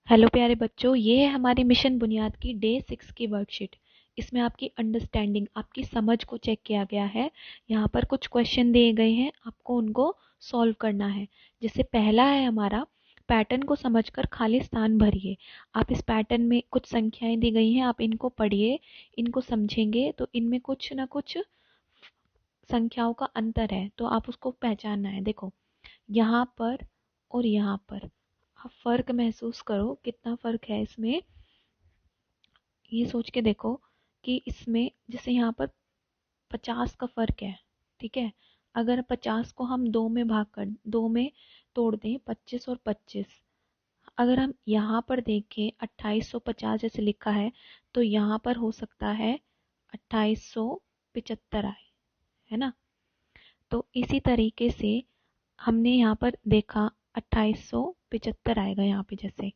Hello प्यारे बच्चों, ये है हमारी मिशन बुनियाद की डे 6 की वर्कशीट। इसमें आपकी अंडरस्टैंडिंग, आपकी समझ को चेक किया गया है। यहाँ पर कुछ क्वेश्चन दिए गए हैं, आपको उनको सॉल्व करना है। जैसे पहला है हमारा, पैटर्न को समझकर खाली स्थान भरिए। आप इस पैटर्न में कुछ संख्याएं दी गई हैं, आप इनको पढ़िए, इनको समझेंगे तो इनमें कुछ ना कुछ संख्याओं का अंतर है, तो आप उसको पहचानना है। देखो, यहाँ पर और यहाँ पर आप फर्क महसूस करो, कितना फर्क है इसमें। ये सोच के देखो कि इसमें जैसे यहाँ पर 50 का फर्क है, ठीक है। अगर 50 को हम दो में तोड़ दें, 25 और 25, अगर हम यहाँ पर देखें 2850 जैसे लिखा है, तो यहाँ पर हो सकता है 2875 आए, है ना। तो इसी तरीके से हमने यहाँ पर देखा 2875 आएगा यहाँ पे जैसे,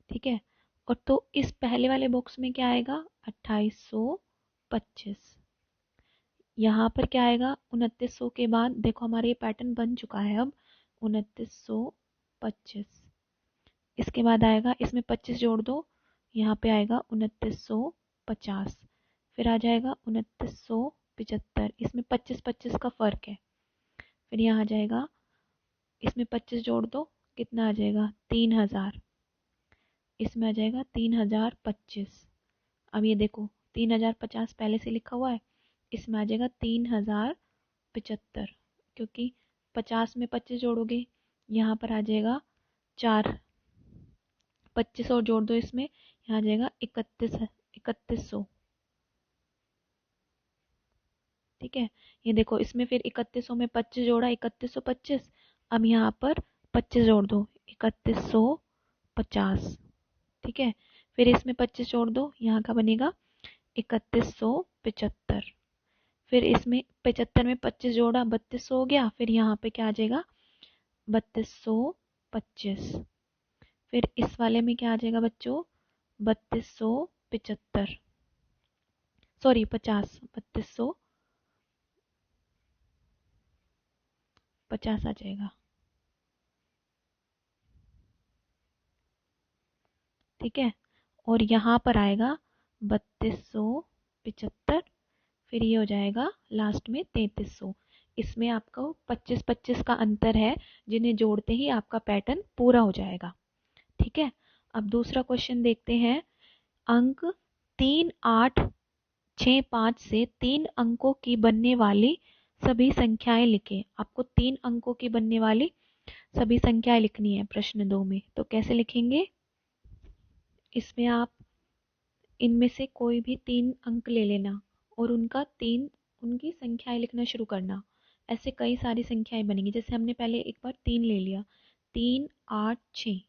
ठीक है। और तो इस पहले वाले बॉक्स में क्या आएगा, 2825। यहाँ पर क्या आएगा, 2900 के बाद देखो हमारा ये पैटर्न बन चुका है अब, 2925। इसके बाद आएगा, इसमें 25 जोड़ दो, यहाँ पे आएगा 2950। फिर आ जाएगा 2975, इसमें 25-25 का फर्क है। फिर यहाँ आ जाएगा, इसमें 25 जोड़ दो, कितना आ जाएगा, 3000। इसमें आ जाएगा 3025। अब ये देखो, 3050 पहले से लिखा हुआ है, इसमें आ जाएगा 3075, क्योंकि 50 में 25 जोड़ोगे, यहाँ पर आ जाएगा 4, 25 और जोड़ दो इसमें, यहाँ आ जाएगा 3100, ठीक है। ये देखो, इसमें फिर 3100 में 25 जोड़ा, 3125। अब यहाँ पर 25 जोड़ दो, 3150, ठीक है। फिर इसमें 25 जोड़ दो, यहाँ का बनेगा 3175। फिर इसमें 75 में 25 जोड़ा, 3200 हो गया। फिर यहाँ पे क्या आ जाएगा, 3225। फिर इस वाले में क्या आ जाएगा बच्चों, 3275, सॉरी 50, 3250 आ जाएगा, ठीक है। और यहाँ पर आएगा 3275। फिर ये हो जाएगा लास्ट में 3300। इसमें आपका 25-25 का अंतर है, जिन्हें जोड़ते ही आपका पैटर्न पूरा हो जाएगा, ठीक है। अब दूसरा क्वेश्चन देखते हैं। अंक 3865 से 3 अंकों की बनने वाली सभी संख्याएं लिखें। आपको 3 अंकों की बनने वाली सभी संख्याएं लिखनी है प्रश्न 2 में। तो कैसे लिखेंगे, इसमें आप इनमें से कोई भी 3 अंक ले लेना और उनकी संख्याएं लिखना शुरू करना। ऐसे कई सारी संख्याएं बनेंगी। जैसे हमने पहले एक बार 3 ले लिया, 3, 8, 6,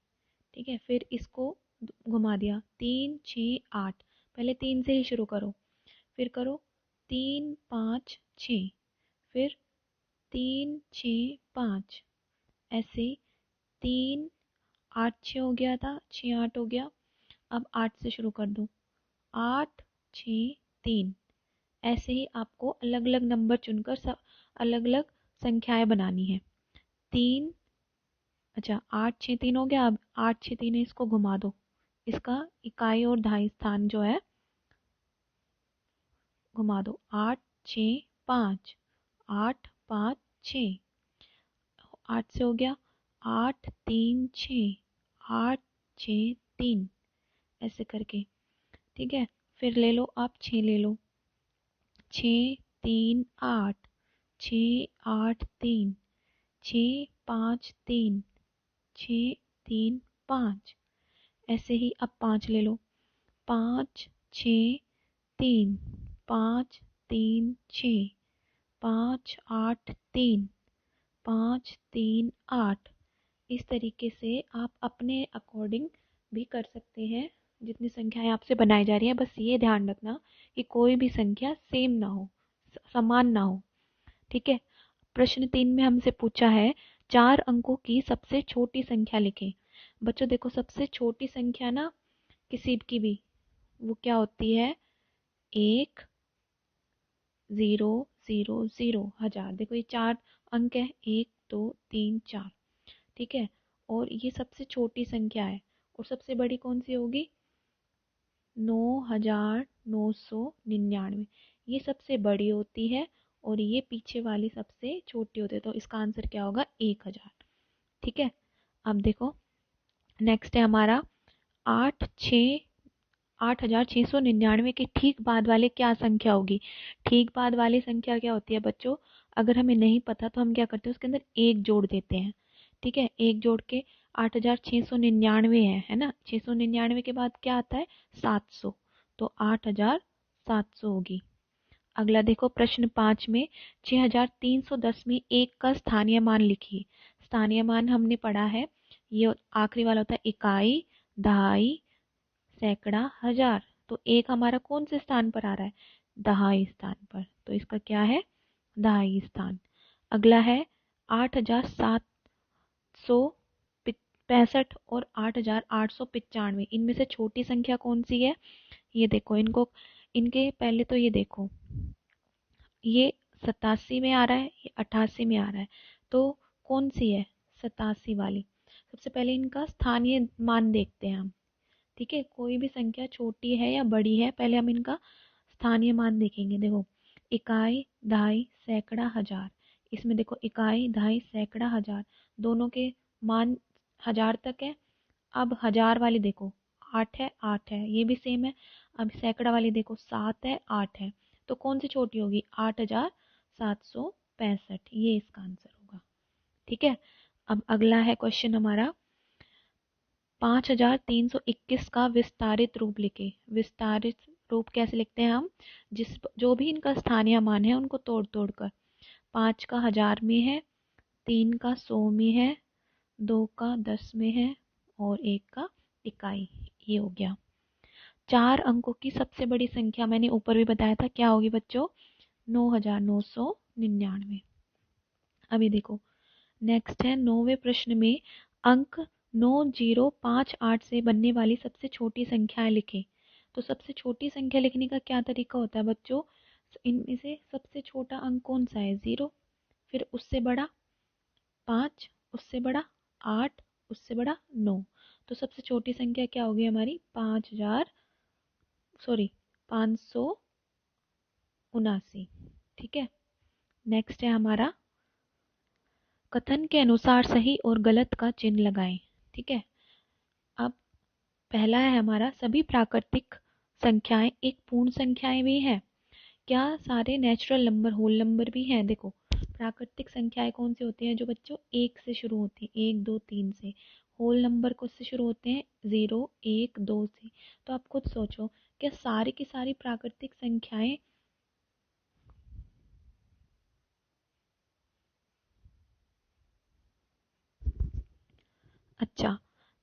ठीक है। फिर इसको घुमा दिया, 3, 6, 8। पहले 3 से ही शुरू करो, फिर करो 3, 5, 6, फिर 3, 6, 5, ऐसे 3, 8, 6 हो गया था, 6, 8 हो गया। अब 8 से शुरू कर दो, 8, 6, 3। ऐसे ही आपको अलग अलग नंबर चुनकर सब अलग अलग संख्याएं बनानी है। 3, अच्छा 8, 6, 3 हो गया। अब 8, 6, 3 है, इसको घुमा दो, इसका इकाई और दहाई स्थान जो है घुमा दो, 8, 6, 5, 8, 5, 6। 8 से हो गया, 8, 3, 6, 8, 6, 3, ऐसे करके, ठीक है। फिर ले लो, आप 6 ले लो, 6, 3, 8, 6, 8, 3, 6, 5, 3, 6, 3, 5। ऐसे ही अब 5 ले लो, 5, 6, 3, 5, 3, 6, 5, 8, 3, 5, 3, 8। इस तरीके से आप अपने अकॉर्डिंग भी कर सकते हैं, जितनी संख्याएं आपसे बनाई जा रही है। बस ये ध्यान रखना कि कोई भी संख्या सेम ना हो, समान ना हो, ठीक है। प्रश्न 3 में हमसे पूछा है, 4 अंकों की सबसे छोटी संख्या लिखें। बच्चों देखो, सबसे छोटी संख्या ना किसी की भी, वो क्या होती है, 1, 0, 0, 0, 1000। देखो ये 4 अंक है, 1, 2, 3, 4, ठीक है। और ये सबसे छोटी संख्या है, और सबसे बड़ी कौन सी होगी? 9,999। ये सबसे बड़ी होती है और ये पीछे वाली सबसे छोटी होती है। तो इसका आंसर क्या होगा? 1,000। ठीक है। अब देखो नेक्स्ट है हमारा 8,699 के ठीक बाद वाले क्या संख्या होगी? ठीक बाद वाली संख्या क्या होती है बच्चों? अगर हमें नहीं पता तो हम क्या करते हैं, उसके अंदर एक जोड़ देते हैं। ठीक है, एक जोड़ के 8,699 है ना। 699 के बाद क्या आता है? 700। तो 8,700 होगी। अगला देखो प्रश्न 5 में 6,310 में एक का स्थानीय मान लिखिए। स्थानीय मान हमने पढ़ा है, ये आखिरी वाला होता है इकाई, दहाई, सैकड़ा, हजार। तो एक हमारा कौन से स्थान पर आ रहा है? दहाई स्थान पर। तो इसका क्या है? दहाई स्थान। अगला है 8,765 और 8,895, इनमें से छोटी संख्या कौन सी है? ये देखो इनको, इनके पहले तो ये देखो, ये 87 में आ रहा है, ये 88 में आ रहा है। तो कौन सी है? 87 वाली। सबसे पहले इनका स्थानीय मान देखते हैं हम। ठीक है, कोई भी संख्या छोटी है या बड़ी है, पहले हम इनका स्थानीय मान देखेंगे। देखो इकाई, दहाई, सैकड़ा, हजार। इसमें देखो इकाई, दहाई, सैकड़ा, हजार, दोनों के मान हजार तक है। अब हजार वाली देखो 8 है, 8 है, ये भी सेम है। अब सैकड़ा वाली देखो 7 है, 8 है। तो कौन सी छोटी होगी? 8,765, ये इसका आंसर होगा। ठीक है। अब अगला है क्वेश्चन हमारा 5,321 का विस्तारित रूप लिखे। विस्तारित रूप कैसे लिखते हैं हम? जो भी इनका स्थानीय मान है उनको तोड़ तोड़ कर। 5 का हजार में है, 3 का 100 में है, 2 का 10 में है और 1 का इकाई। ये हो गया। 4 अंकों की सबसे बड़ी संख्या मैंने ऊपर भी बताया था, क्या होगी बच्चों? 9,999। अभी देखो नेक्स्ट है 9वें प्रश्न में अंक 9058 से बनने वाली सबसे छोटी संख्याएं लिखें। तो सबसे छोटी संख्या लिखने का क्या तरीका होता है बच्चों? इनमें से सबसे छोटा अंक कौन सा है? 0। फिर उससे बड़ा 5, उससे बड़ा 8, उससे बड़ा 9। तो सबसे छोटी संख्या क्या होगी हमारी? 5,7 ठीक है। नेक्स्ट है हमारा कथन के अनुसार सही और गलत का चिन्ह लगाएं। ठीक है। अब पहला है हमारा सभी प्राकृतिक संख्याएं एक पूर्ण संख्याएं भी है। क्या सारे नेचुरल नंबर होल नंबर भी हैं? देखो प्राकृतिक संख्याएं कौन सी होती हैं जो बच्चों 1 से शुरू होती हैं, 1 2 3 से। होल नंबर कौन से शुरू होते हैं? 0 1 2 से। तो आप खुद सोचो, क्या सारी की सारी प्राकृतिक संख्याएं अच्छा,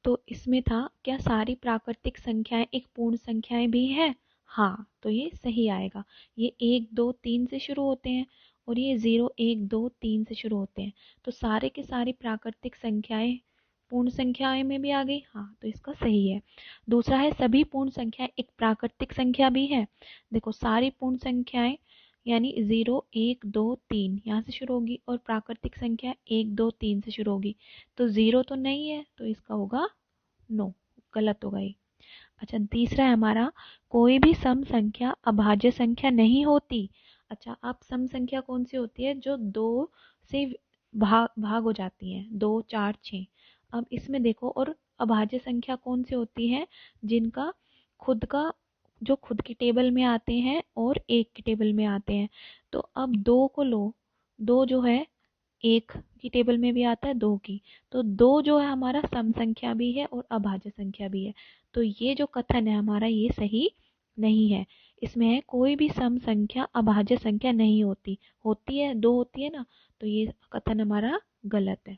तो इसमें था क्या सारी प्राकृतिक संख्याएं एक पूर्ण संख्याएं भी है? हाँ, तो ये सही आएगा। ये 1 2 3 से शुरू होते हैं और ये 0 1 2 3 से शुरू होते हैं। तो सारे के सारी प्राकृतिक संख्याएं पूर्ण संख्याएं में भी आ गई। हाँ, तो इसका सही है। दूसरा है सभी पूर्ण संख्याएं एक प्राकृतिक संख्या भी है। देखो सारी पूर्ण संख्याएं यानी 0 1 2 3 यहाँ से शुरू होगी और प्राकृतिक संख्या 1 2 3 से शुरू होगी। तो 0 तो नहीं है, तो इसका होगा नो, गलत होगा ये। अच्छा तीसरा है हमारा कोई भी सम संख्या अभाज्य संख्या नहीं होती। अच्छा, अब सम संख्या कौन सी होती है? जो 2 से भाग हो जाती है, 2 4 6। अब इसमें देखो, और अभाज्य संख्या कौन सी होती है? जिनका खुद का जो खुद की टेबल में आते हैं और एक की टेबल में आते हैं। तो अब 2 को लो, 2 जो है एक की टेबल में भी आता है, 2 की। तो 2 जो है हमारा सम संख्या भी है और अभाज्य संख्या भी है। तो ये जो कथन है हमारा ये सही नहीं है। इसमें है कोई भी सम संख्या अभाज्य संख्या नहीं होती। होती है, 2 होती है ना। तो ये कथन हमारा गलत है।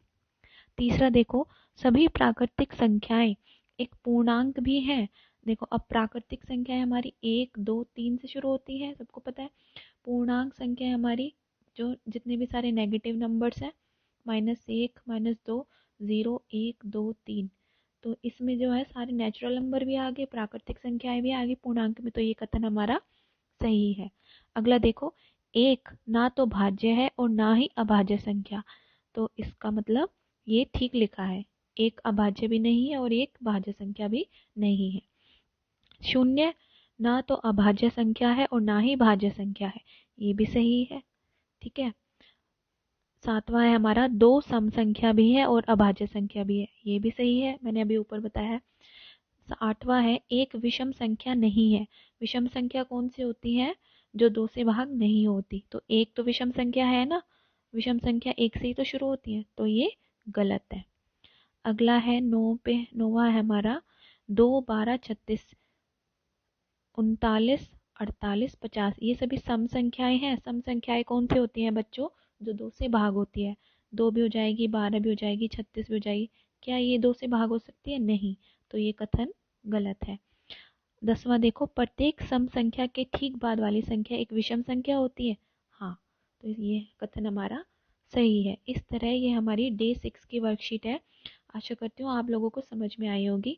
तीसरा देखो सभी प्राकृतिक संख्याएं एक पूर्णांक भी है। देखो अब प्राकृतिक संख्याएं हमारी 1 2 3 से शुरू होती है, सबको पता है। पूर्णांक संख्या हमारी जो जितने भी सारे नेगेटिव नंबर्स हैं, -1 -2 0 1 2 3। तो इसमें जो है सारे नेचुरल नंबर भी आ गए, प्राकृतिक संख्याएं भी आ गई पूर्णांक में। तो ये कथन हमारा सही है। अगला देखो एक ना तो भाज्य है और ना ही अभाज्य संख्या। तो इसका मतलब ये ठीक लिखा है, एक अभाज्य भी नहीं है और एक भाज्य संख्या भी नहीं है। शून्य ना तो अभाज्य संख्या है और ना ही भाज्य संख्या है, ये भी सही है। ठीक है। सातवां है हमारा दो सम संख्या भी है और अभाज्य संख्या भी है, ये भी सही है, मैंने अभी ऊपर बताया है। आठवां है एक विषम संख्या नहीं है। विषम संख्या कौन सी होती है? जो दो से भाग नहीं होती। तो एक तो विषम संख्या है ना, विषम संख्या एक से ही तो शुरू होती है, तो ये गलत है। अगला है नौवा है हमारा 2, 12, 36, 39, 48, 50, ये सभी सम संख्याएं हैं। सम संख्याएं कौन सी होती हैं बच्चों? जो दो से भाग होती है। 2 भी हो जाएगी, 12 भी हो जाएगी, 36 भी हो जाएगी। क्या ये दो से भाग हो सकती है? नहीं, तो ये कथन गलत है। 10वां देखो, प्रत्येक सम संख्या के ठीक बाद वाली संख्या एक विषम संख्या होती है। हाँ, तो ये कथन हमारा सही है। इस तरह ये हमारी डे 6 की वर्कशीट है। आशा करती हूँ आप लोगों को समझ में आई होगी।